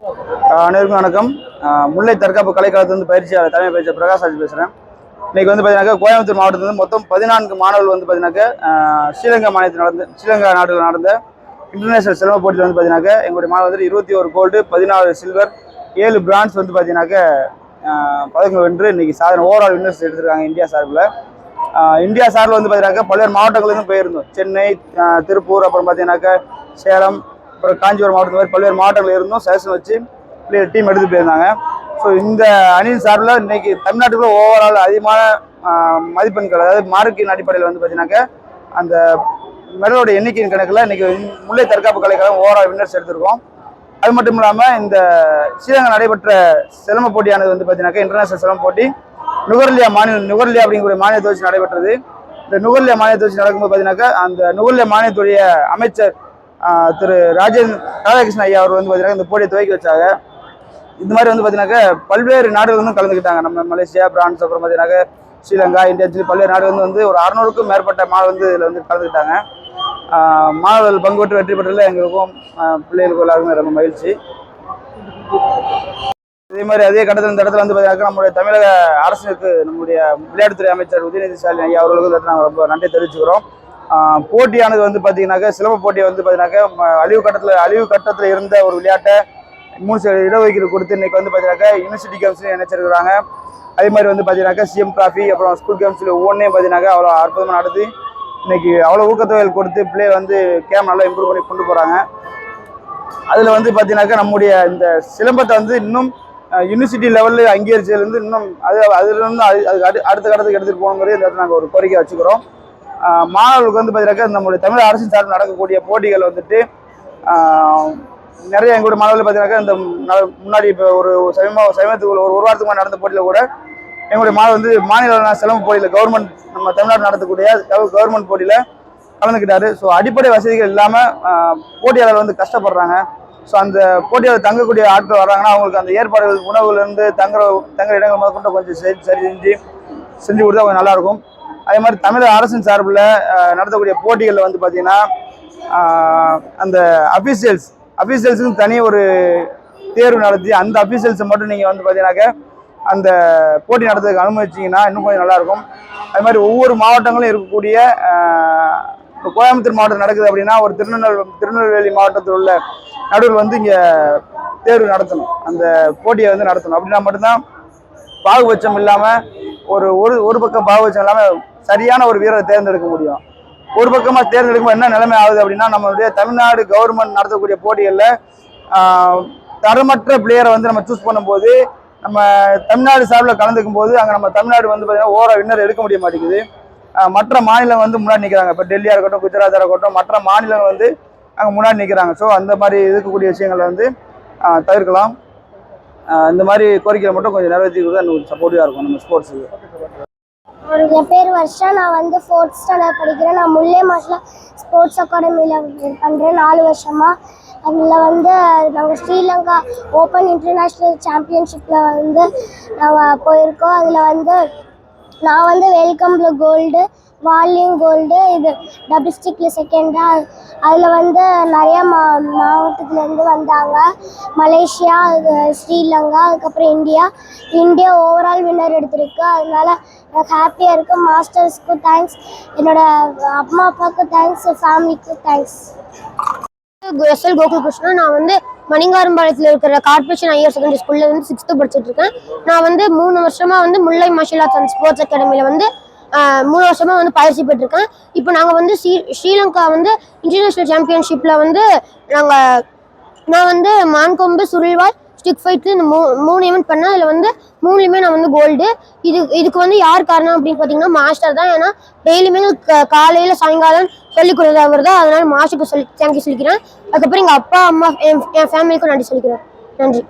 அனைவருக்கும் வணக்கம். முல்லை தற்காப்பு கலைக்காலத்திலிருந்து பயிற்சியாளர் தலைமை பயிற்சியாளர் பிரகாஷ்ராஜ் பேசுகிறேன். இன்னைக்கு வந்து பார்த்தீங்கன்னா கோயம்புத்தூர் மாவட்டத்தில் மொத்தம் 14 மாணவர்கள் வந்து பார்த்தீங்கன்னா ஸ்ரீலங்கா நாட்டில் நடந்த இன்டர்நேஷனல் சிலம்ப போட்டியில் வந்து பார்த்தீங்கன்னா எங்களுடைய மாணவர் வந்து 21 கோல்டு, 14 சில்வர், 7 பிரான்ஸ் வந்து பார்த்தீங்கன்னாக்க பதக்கங்கள் வென்று இன்னைக்கு சாதனை ஓவரால் வின்னர்ஸ் எடுத்திருக்காங்க இந்தியா சார்பில். இந்தியா சார்பில் வந்து பார்த்தீங்கன்னாக்கா பல்வேறு மாவட்டங்கள்லேருந்து போயிருந்தோம். சென்னை, திருப்பூர், அப்புறம் பார்த்தீங்கன்னாக்கா சேலம், அப்புறம் காஞ்சிபுரம் மாவட்டத்தில் மாதிரி பல்வேறு மாவட்டங்கள் இருந்தும் செலக்ஷன் வச்சு டீம் எடுத்து போயிருந்தாங்க. ஸோ இந்த அணியின் சார்பில் இன்னைக்கு தமிழ்நாட்டுக்குள்ள ஓவரால் அதிகமான மதிப்பெண்கள், அதாவது மார்க்கின் அடிப்படையில் வந்து பார்த்தீங்கன்னாக்கா அந்த மெடலோட எண்ணிக்கையின் கணக்கில் இன்னைக்கு முல்லை தற்காப்பு கலைக்காக ஓவரால் வின்னர்ஸ் எடுத்திருக்கோம். அது மட்டும் இல்லாமல் இந்த ஸ்ரீலங்கா நடைபெற்ற சிலம்ப போட்டியானது வந்து பார்த்தீங்கன்னாக்கா இன்டர்நேஷனல் சிலம்ப போட்டி நுகர்லியா அப்படிங்கிற மாநிலத்தை வச்சு நடைபெற்றது. இந்த நுகர்லியா மாநிலத்தை வச்சு நடக்கும்போது பார்த்தீங்கன்னாக்கா அந்த நுகர்லியா மாநிலத்துடைய அமைச்சர் திரு ராதாகிருஷ்ணன் ஐயா அவர் வந்து பார்த்தீங்கன்னா இந்த போட்டியை துவக்கி வச்சாங்க. இந்த மாதிரி வந்து பார்த்தீங்கன்னாக்கா பல்வேறு நாடுகள் வந்து கலந்துக்கிட்டாங்க. நம்ம மலேசியா, பிரான்ஸ், அப்புறம் பார்த்தீங்கன்னாக்கா ஸ்ரீலங்கா, இந்தியா, சொல்லி பல்வேறு நாடுகள் வந்து ஒரு 600க்கும் மேற்பட்ட மாணவர்கள் வந்து இதில் வந்து கலந்துக்கிட்டாங்க. மாணவர்கள் பங்கு பெற்று வெற்றி பெற்றதில் எங்களுக்கும் பிள்ளைகளுக்கும் எல்லாருக்குமே ரொம்ப மகிழ்ச்சி. இதே மாதிரி அதே கட்டத்தில் இந்த இடத்துல வந்து பார்த்தீங்கன்னா நம்முடைய தமிழக அரசுக்கு நம்முடைய விளையாட்டுத்துறை அமைச்சர் உதயநிதி ஸ்டாலின் ஐயா அவர்களுக்கு நாங்கள் ரொம்ப நன்றி தெரிவிச்சுக்கிறோம். போட்டியானது வந்து பார்த்தீங்கன்னாக்கா சிலம்ப போட்டியை வந்து பார்த்தீங்கன்னாக்கா அழிவு கட்டத்தில் இருந்த ஒரு விளையாட்டை 3 இடஒதுக்கீடு கொடுத்து இன்னைக்கு வந்து பார்த்தீங்கன்னாக்கா யூனிவர்சிட்டி கேம்ஸ்லையும் இணைச்சிருக்கிறாங்க. அதே மாதிரி வந்து பார்த்தீங்கன்னாக்கா சிஎம் டிராஃபி, அப்புறம் ஸ்கூல் கேம்ஸில் ஒவ்வொன்றையும் பார்த்தீங்கன்னாக்கா அவ்வளோ அற்புதமாக நடத்தி இன்னைக்கு அவ்வளோ ஊக்கத்தொகைகள் கொடுத்து பிள்ளைகள் வந்து கேம் நல்லா இம்ப்ரூவ் பண்ணி கொண்டு போகிறாங்க. அதில் வந்து பார்த்தீங்கன்னாக்கா நம்முடைய இந்த சிலம்பத்தை வந்து இன்னும் யூனிவர்சிட்டி லெவலில் அங்கீகரிச்சதுலேருந்து இன்னும் அதுலேருந்து அதுக்கு அடுத்த கட்டத்துக்கு எடுத்துகிட்டு போகணுங்கிறது இந்த இடத்துல நாங்கள் ஒரு கோரிக்கை வச்சுக்கிறோம். மாணவர்களுக்கு வந்து பார்த்தீங்கன்னாக்கா நம்முடைய தமிழ் அரசின் சார்பில் நடக்கக்கூடிய போட்டிகள் வந்துட்டு நிறைய எங்களுடைய மாணவர்கள் பார்த்தீங்கன்னாக்கா இந்த முன்னாடி இப்போ ஒரு சமயத்துக்கு ஒரு வாரத்துக்கு முன்னாடி நடந்த போட்டியில் கூட எங்களுடைய மாணவர் வந்து மாநில சிலம்ப போட்டியில் நம்ம தமிழ்நாடு நடத்தக்கூடிய கவர்மெண்ட் போட்டியில் கலந்துக்கிட்டாரு. ஸோ அடிப்படை வசதிகள் இல்லாமல் போட்டியாளர் வந்து கஷ்டப்படுறாங்க. ஸோ அந்த போட்டியாளர் தங்கக்கூடிய ஆட்கள் வர்றாங்கன்னா அவங்களுக்கு அந்த ஏற்பாடுகள், உணவுலேருந்து தங்குற இடங்கள் முதற்கொண்டு கொஞ்சம் செஞ்சு கொடுத்தா கொஞ்சம் நல்லாயிருக்கும். அதே மாதிரி தமிழக அரசின் சார்பில் நடத்தக்கூடிய போட்டிகளில் வந்து பார்த்தீங்கன்னா அந்த அஃபீஷியல்ஸுக்கு தனி ஒரு தேர்வு நடத்தி அந்த அஃபீஷியல்ஸை மட்டும் நீங்கள் வந்து பார்த்தீங்கன்னாக்கா அந்த போட்டி நடத்துறதுக்கு அனுமதிச்சிங்கன்னா இன்னும் கொஞ்சம் நல்லாயிருக்கும். அது மாதிரி ஒவ்வொரு மாவட்டங்களும் இருக்கக்கூடிய இப்போ கோயம்புத்தூர் மாவட்டம் நடக்குது அப்படின்னா ஒரு திருநெல்வேலி மாவட்டத்தில் உள்ள நடுவில் வந்து இங்கே தேர்வு நடத்தணும், அந்த போட்டியை வந்து நடத்தணும். அப்படின்னா மட்டும்தான் பாகுபட்சம் இல்லாமல் ஒரு பக்கம் பாகுபட்சம் இல்லாமல் சரியான ஒரு வீரரை தேர்ந்தெடுக்க முடியும். ஒரு பக்கமாக தேர்ந்தெடுக்கும்போது என்ன நிலைமை ஆகுது அப்படின்னா நம்மளுடைய தமிழ்நாடு கவர்மெண்ட் நடத்தக்கூடிய போட்டிகளில் தரமற்ற பிளேயரை வந்து நம்ம சூஸ் பண்ணும்போது நம்ம தமிழ்நாடு சார்பில் கலந்துக்கும் போது அங்கே நம்ம தமிழ்நாடு வந்து பார்த்தீங்கன்னா ஓவரால் வின்னர் எடுக்க முடிய மாட்டேங்குது. மற்ற மாநிலம் வந்து முன்னாடி நிற்கிறாங்க. இப்போ டெல்லியாக இருக்கட்டும், குஜராத்தாக இருக்கட்டும், மற்ற மாநிலங்கள் வந்து அங்கே முன்னாடி நிற்கிறாங்க. ஸோ அந்த மாதிரி இருக்கக்கூடிய விஷயங்களை வந்து தவிர்க்கலாம். இந்த மாதிரி கோரிக்கையை மட்டும் கொஞ்சம் நிறைவேற்றி கொடுத்தா எனக்கு சப்போர்ட்டிவாக இருக்கும் நம்ம ஸ்போர்ட்ஸுக்கு. என் பேர் வர்ஷா. நான் வந்து 4th ஸ்டாண்டர்ட் படிக்கிறேன். நான் முல்லை மாசில் ஸ்போர்ட்ஸ் அகாடமியில் பண்ணுறேன் 4 வருஷமாக. அதில் வந்து நாங்கள் ஸ்ரீலங்கா ஓப்பன் இன்டர்நேஷ்னல் சாம்பியன்ஷிப்பில் வந்து நாங்கள் போயிருக்கோம். அதில் வந்து நான் வந்து வெல்கம்பில் கோல்டு, வால்லியும் கோல்டு, இது டபுள் ஸ்டிக்கில் செகண்டாக. அதில் வந்து நிறையா மாவட்டத்துலேருந்து வந்தாங்க. மலேசியா, ஸ்ரீலங்கா, அதுக்கப்புறம் இந்தியா ஓவரால் வின்னர் எடுத்திருக்கு. அதனால எனக்கு ஹாப்பியாக இருக்குது. மாஸ்டர்ஸ்க்கும் தேங்க்ஸ், என்னோடய அம்மா அப்பாவுக்கும் தேங்க்ஸ், ஃபேமிலிக்கும் தேங்க்ஸ். எஸ்எல் கோகுல்கிருஷ்ணா. நான் வந்து மணிங்காரம்பாளையத்தில் இருக்கிற கார்பரேஷன் ஹையர் செகண்டரி ஸ்கூலில் வந்து 6th படிச்சுட்டு இருக்கேன். நான் வந்து 3 வருஷமாக வந்து முல்லை மார்ஷியல் ஆர்ட்ஸ் அண்ட் ஸ்போர்ட்ஸ் அகாடமியில் வந்து 3 வருஷமாக வந்து பயிற்சி பெற்றிருக்கேன். இப்போ நாங்கள் வந்து ஸ்ரீலங்கா வந்து இன்டர்நேஷ்னல் சாம்பியன்ஷிப்பில் வந்து நான் வந்து மான்கொம்பு, சுருள்வாள், ஸ்டிக் ஃபைட்டு இந்த 3 ஈவெண்ட் பண்ணேன். அதில் வந்து 3லையுமே நான் வந்து கோல்டு. இதுக்கு வந்து யார் காரணம் அப்படின்னு பார்த்தீங்கன்னா மாஸ்டர் தான். ஏன்னா டெய்லியுமே காலையில் சாயங்காலம் சொல்லிக் கொடுத்தது அவர் தான். அதனால மாஸ்டருக்கு தேங்க்யூ சொல்லிக்கிறேன். அதுக்கப்புறம் எங்கள் அப்பா அம்மா என் ஃபேமிலிக்கும் நன்றி சொல்லிக்கிறேன். நன்றி.